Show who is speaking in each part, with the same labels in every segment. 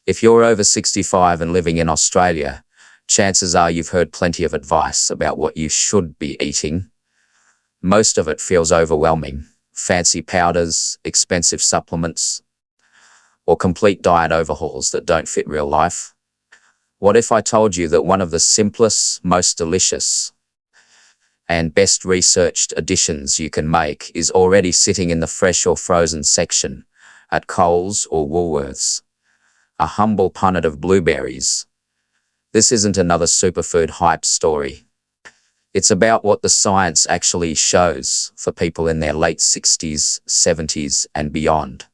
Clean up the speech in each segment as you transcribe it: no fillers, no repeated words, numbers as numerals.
Speaker 1: If you're over 65 and living in Australia, chances are you've heard plenty of advice about what you should be eating. Most of it feels overwhelming. Fancy powders, expensive supplements, or complete diet overhauls that don't fit real life. What if I told you that one of the simplest, most delicious, and best researched additions you can make is already sitting in the fresh or frozen section at Coles or Woolworths? A humble punnet of blueberries. This isn't another superfood hype story. It's about what the science actually shows for people in their late 60s, 70s, and beyond,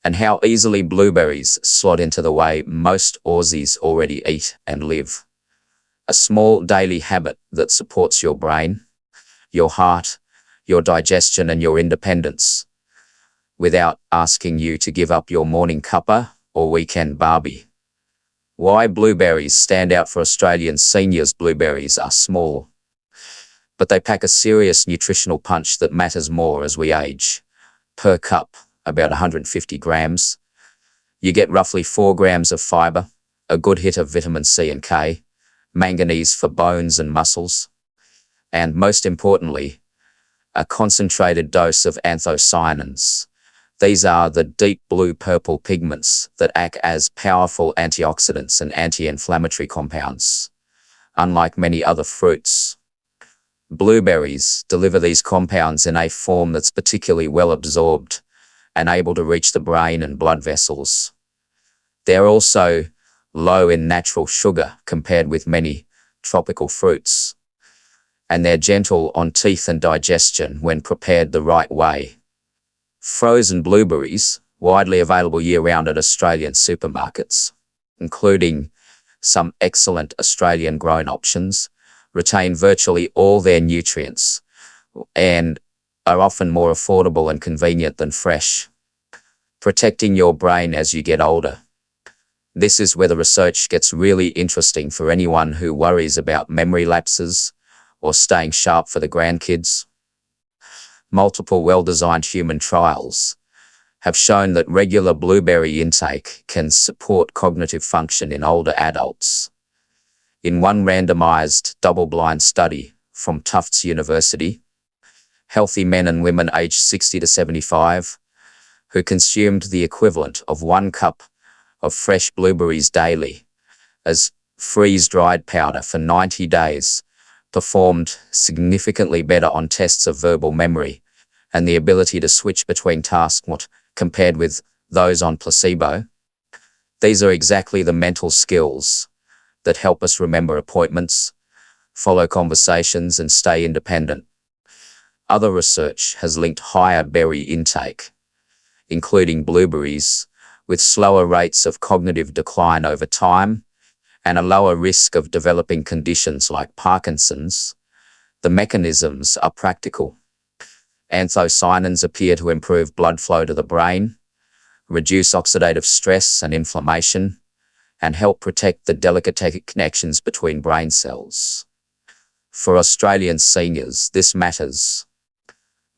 Speaker 1: and how easily blueberries slot into the way most Aussies already eat and live. A small daily habit that supports your brain, your heart, your digestion, and your independence, without asking you to give up your morning cuppa or weekend barbie. Why blueberries stand out for Australian seniors. Blueberries are small, but they pack a serious nutritional punch that matters more as we age. Per cup, about 150 grams, you get roughly 4 grams of fiber, a good hit of vitamin C and K, manganese for bones and muscles, and most importantly, a concentrated dose of anthocyanins. These are the deep blue-purple pigments that act as powerful antioxidants and anti-inflammatory compounds. Unlike many other fruits, blueberries deliver these compounds in a form that's particularly well absorbed and able to reach the brain and blood vessels. They're also low in natural sugar compared with many tropical fruits, and they're gentle on teeth and digestion when prepared the right way. Frozen blueberries, widely available year-round at Australian supermarkets, including some excellent Australian-grown options, retain virtually all their nutrients and are often more affordable and convenient than fresh, protecting your brain as you get older. This is where the research gets really interesting for anyone who worries about memory lapses or staying sharp for the grandkids. Multiple well-designed human trials have shown that regular blueberry intake can support cognitive function in older adults. In one randomized, double-blind study from Tufts University, healthy men and women aged 60 to 75 who consumed the equivalent of 1 cup of fresh blueberries daily as freeze-dried powder for 90 days performed significantly better on tests of verbal memory and the ability to switch between tasks compared with those on placebo. These are exactly the mental skills that help us remember appointments, follow conversations, and stay independent. Other research has linked higher berry intake, including blueberries, with slower rates of cognitive decline over time and a lower risk of developing conditions like Parkinson's. The mechanisms are practical. Anthocyanins appear to improve blood flow to the brain, reduce oxidative stress and inflammation, and help protect the delicate connections between brain cells. For Australian seniors, this matters.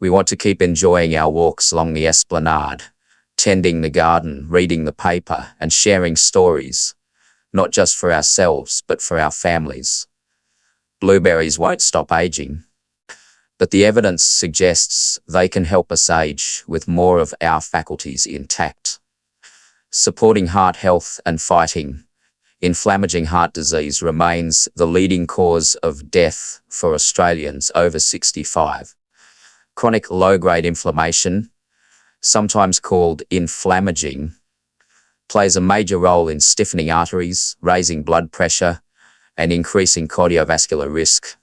Speaker 1: We want to keep enjoying our walks along the esplanade, tending the garden, reading the paper, and sharing stories, not just for ourselves, but for our families. Blueberries won't stop aging, but the evidence suggests they can help us age with more of our faculties intact, supporting heart health and fighting inflammaging. Heart disease remains the leading cause of death for Australians over 65. Chronic low-grade inflammation, sometimes called inflammaging, plays a major role in stiffening arteries, raising blood pressure, and increasing cardiovascular risk.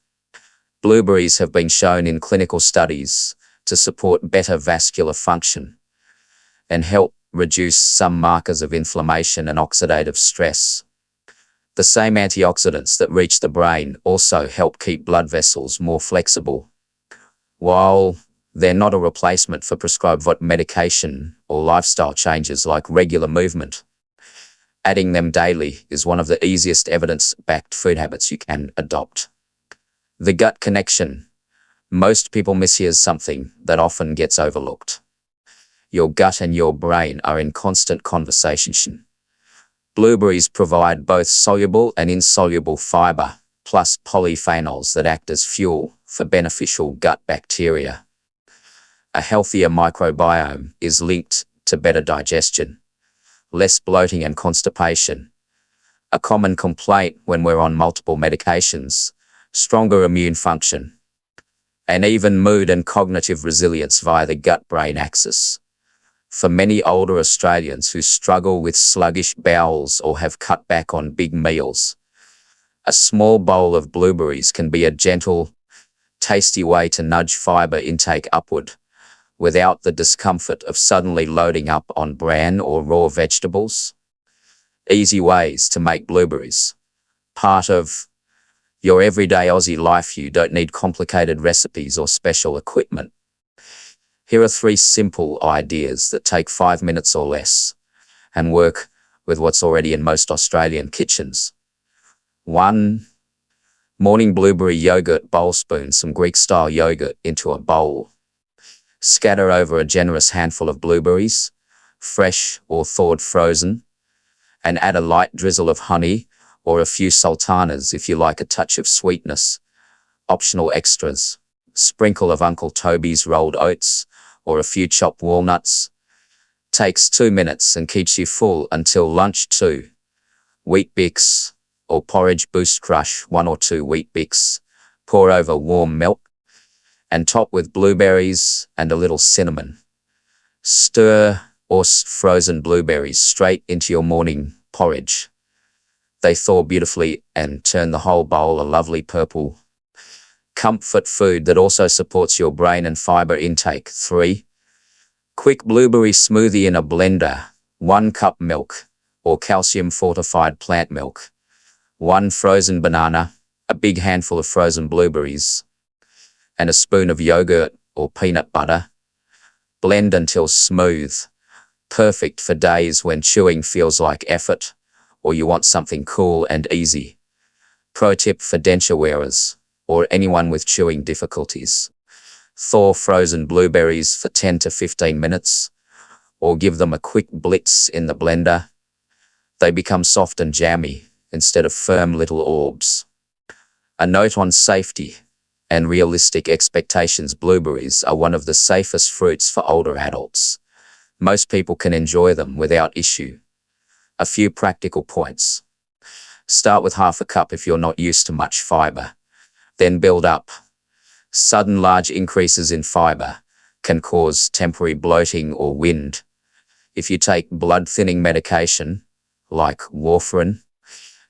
Speaker 1: Blueberries have been shown in clinical studies to support better vascular function and help reduce some markers of inflammation and oxidative stress. The same antioxidants that reach the brain also help keep blood vessels more flexible. While they're not a replacement for prescribed medication or lifestyle changes like regular movement, adding them daily is one of the easiest evidence-backed food habits you can adopt. The gut connection. Most people miss here's something that often gets overlooked. Your gut and your brain are in constant conversation. Blueberries provide both soluble and insoluble fiber, plus polyphenols that act as fuel for beneficial gut bacteria. A healthier microbiome is linked to better digestion, less bloating and constipation. A common complaint when we're on multiple medications, stronger immune function, and even mood and cognitive resilience via the gut-brain axis. For many older Australians who struggle with sluggish bowels or have cut back on big meals, a small bowl of blueberries can be a gentle, tasty way to nudge fiber intake upward, without the discomfort of suddenly loading up on bran or raw vegetables. Easy ways to make blueberries part of your everyday Aussie life. You don't need complicated recipes or special equipment. Here are 3 simple ideas that take 5 minutes or less and work with what's already in most Australian kitchens. 1. Morning blueberry yogurt bowl. Spoon some Greek-style yogurt into a bowl. Scatter over a generous handful of blueberries, fresh or thawed frozen, and add a light drizzle of honey or a few sultanas if you like a touch of sweetness. Optional extras: sprinkle of Uncle Toby's rolled oats or a few chopped walnuts. Takes 2 minutes and keeps you full until lunch. 2. Weet-Bix or porridge boost. Crush 1 or 2 Weet-Bix, pour over warm milk, and top with blueberries and a little cinnamon. Stir or frozen blueberries straight into your morning porridge. They thaw beautifully and turn the whole bowl a lovely purple. Comfort food that also supports your brain and fiber intake. 3. Quick blueberry smoothie in a blender. 1 cup milk or calcium-fortified plant milk. 1 frozen banana, a big handful of frozen blueberries, and a spoon of yogurt or peanut butter. Blend until smooth. Perfect for days when chewing feels like effort or you want something cool and easy. Pro tip for denture wearers or anyone with chewing difficulties: thaw frozen blueberries for 10 to 15 minutes or give them a quick blitz in the blender. They become soft and jammy instead of firm little orbs. A note on safety and realistic expectations: blueberries are one of the safest fruits for older adults. Most people can enjoy them without issue. A few practical points: start with half a cup if you're not used to much fiber, then build up. Sudden large increases in fiber can cause temporary bloating or wind. If you take blood-thinning medication, like Warfarin,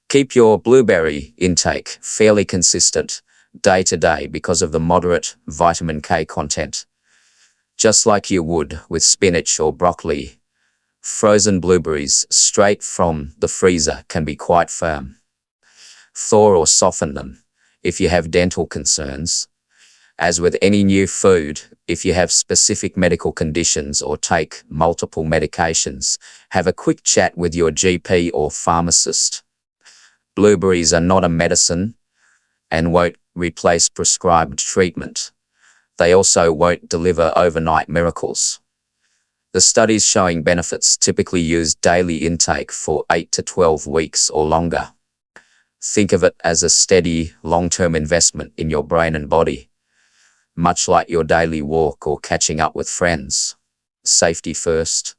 Speaker 1: keep your blueberry intake fairly consistent day to day because of the moderate vitamin K content. Just like you would with spinach or broccoli, frozen blueberries straight from the freezer can be quite firm. Thaw or soften them if you have dental concerns. As with any new food, if you have specific medical conditions or take multiple medications, have a quick chat with your GP or pharmacist. Blueberries are not a medicine and won't replace prescribed treatment. They also won't deliver overnight miracles. The studies showing benefits typically use daily intake for 8 to 12 weeks or longer. Think of it as a steady, long-term investment in your brain and body, much like your daily walk or catching up with friends. Safety first.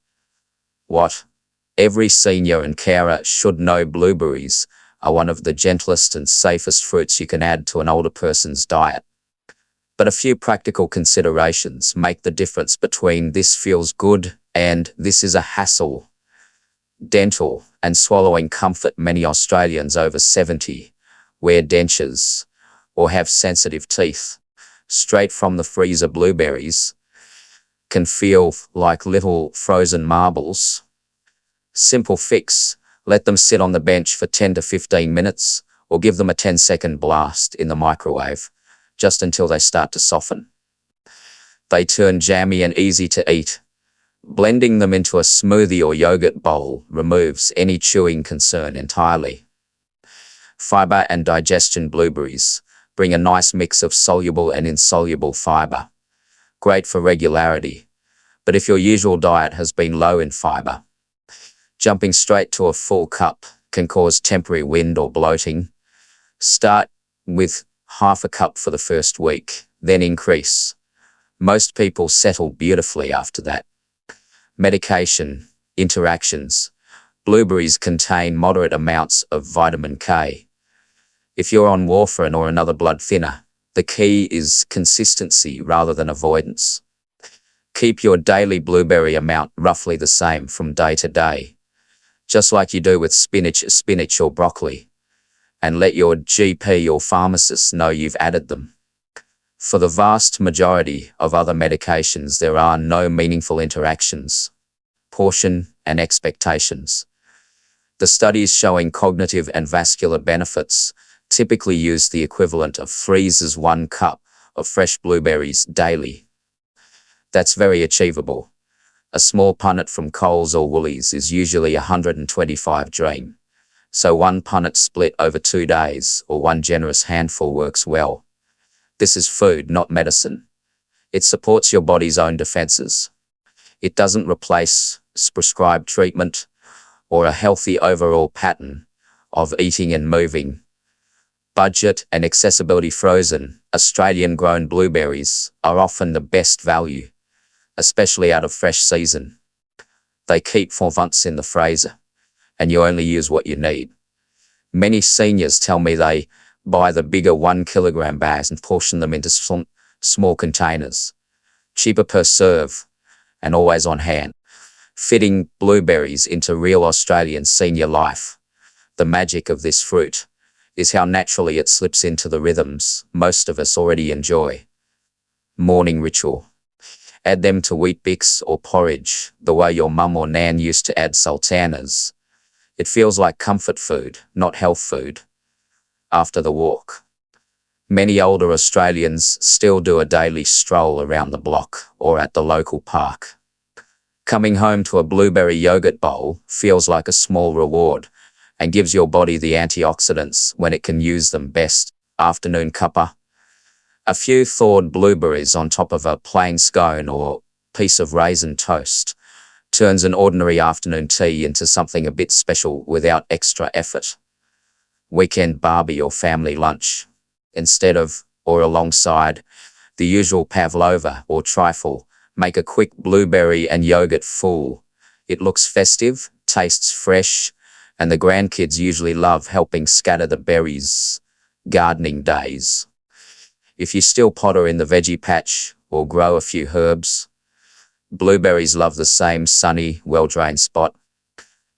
Speaker 1: What? Every senior and carer should know: blueberries are one of the gentlest and safest fruits you can add to an older person's diet. But a few practical considerations make the difference between "this feels good" and "this is a hassle." Dental and swallowing comfort: many Australians over 70 wear dentures or have sensitive teeth. Straight from the freezer blueberries can feel like little frozen marbles. Simple fix: let them sit on the bench for 10 to 15 minutes or give them a 10-second blast in the microwave, just until they start to soften. They turn jammy and easy to eat. Blending them into a smoothie or yogurt bowl removes any chewing concern entirely. Fiber and digestion: blueberries bring a nice mix of soluble and insoluble fiber. Great for regularity, but if your usual diet has been low in fiber, Jumping straight to a full cup can cause temporary wind or bloating. Start with half a cup for the first week, then increase. Most people settle beautifully after that. Medication interactions. Blueberries contain moderate amounts of vitamin K. If you're on Warfarin or another blood thinner, the key is consistency rather than avoidance. Keep your daily blueberry amount roughly the same from day to day, just like you do with spinach or broccoli, and let your GP or pharmacist know you've added them. For the vast majority of other medications, there are no meaningful interactions. Portion and expectations. The studies showing cognitive and vascular benefits typically use the equivalent of freezes 1 cup of fresh blueberries daily. That's very achievable. A small punnet from Coles or Woolies is usually 125 dream. So 1 punnet split over 2 days or 1 generous handful works well. This is food, not medicine. It supports your body's own defenses. It doesn't replace prescribed treatment or a healthy overall pattern of eating and moving. Budget and accessibility. Frozen, Australian-grown blueberries are often the best value, especially out of fresh season. They keep for months in the freezer, and you only use what you need. Many seniors tell me they buy the bigger 1 kilogram bags and portion them into small containers, cheaper per serve, and always on hand. Fitting blueberries into real Australian senior life. The magic of this fruit is how naturally it slips into the rhythms most of us already enjoy. Morning ritual. Add them to Weet-Bix or porridge, the way your mum or nan used to add sultanas. It feels like comfort food, not health food. After the walk. Many older Australians still do a daily stroll around the block or at the local park. Coming home to a blueberry yogurt bowl feels like a small reward and gives your body the antioxidants when it can use them best. Afternoon cuppa. A few thawed blueberries on top of a plain scone or piece of raisin toast turns an ordinary afternoon tea into something a bit special without extra effort. Weekend barbie or family lunch. Instead of, or alongside, the usual pavlova or trifle, make a quick blueberry and yogurt full. It looks festive, tastes fresh, and the grandkids usually love helping scatter the berries. Gardening days. If you still potter in the veggie patch or grow a few herbs, blueberries love the same sunny, well-drained spot.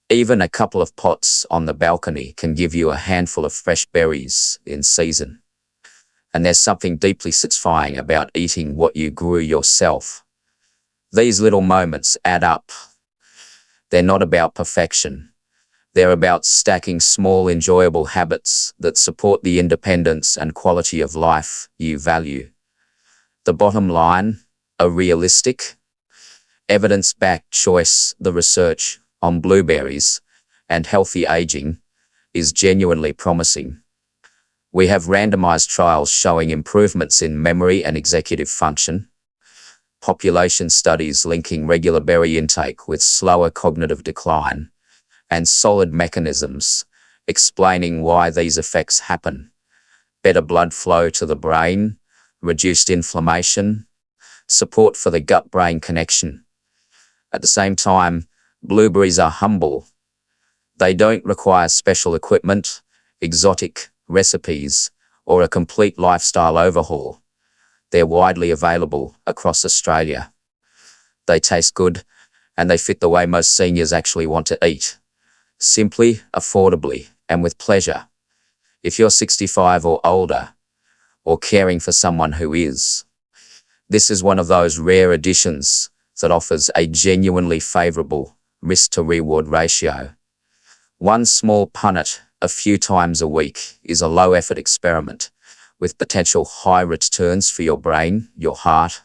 Speaker 1: Even a couple of pots on the balcony can give you a handful of fresh berries in season. And there's something deeply satisfying about eating what you grew yourself. These little moments add up. They're not about perfection. They're about stacking small, enjoyable habits that support the independence and quality of life you value. The bottom line, a realistic, evidence-backed choice. The research on blueberries and healthy aging is genuinely promising. We have randomized trials showing improvements in memory and executive function, population studies linking regular berry intake with slower cognitive decline, and solid mechanisms explaining why these effects happen. Better blood flow to the brain, reduced inflammation, support for the gut-brain connection. At the same time, blueberries are humble. They don't require special equipment, exotic recipes, or a complete lifestyle overhaul. They're widely available across Australia. They taste good, and they fit the way most seniors actually want to eat. Simply, affordably, and with pleasure. If you're 65 or older, or caring for someone who is, this is one of those rare additions that offers a genuinely favourable risk-to-reward ratio. 1 small punnet a few times a week is a low-effort experiment with potential high returns for your brain, your heart,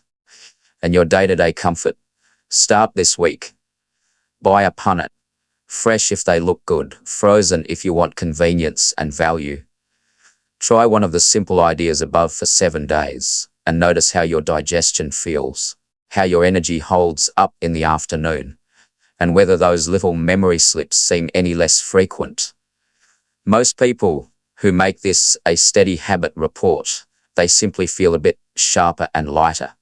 Speaker 1: and your day-to-day comfort. Start this week. Buy a punnet. Fresh if they look good, frozen if you want convenience and value. Try one of the simple ideas above for 7 days and notice how your digestion feels, how your energy holds up in the afternoon, and whether those little memory slips seem any less frequent. Most people who make this a steady habit report they simply feel a bit sharper and lighter.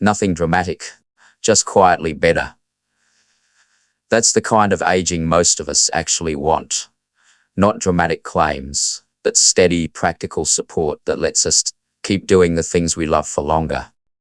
Speaker 1: Nothing dramatic, just quietly better. That's the kind of aging most of us actually want. Not dramatic claims, but steady, practical support that lets us keep doing the things we love for longer.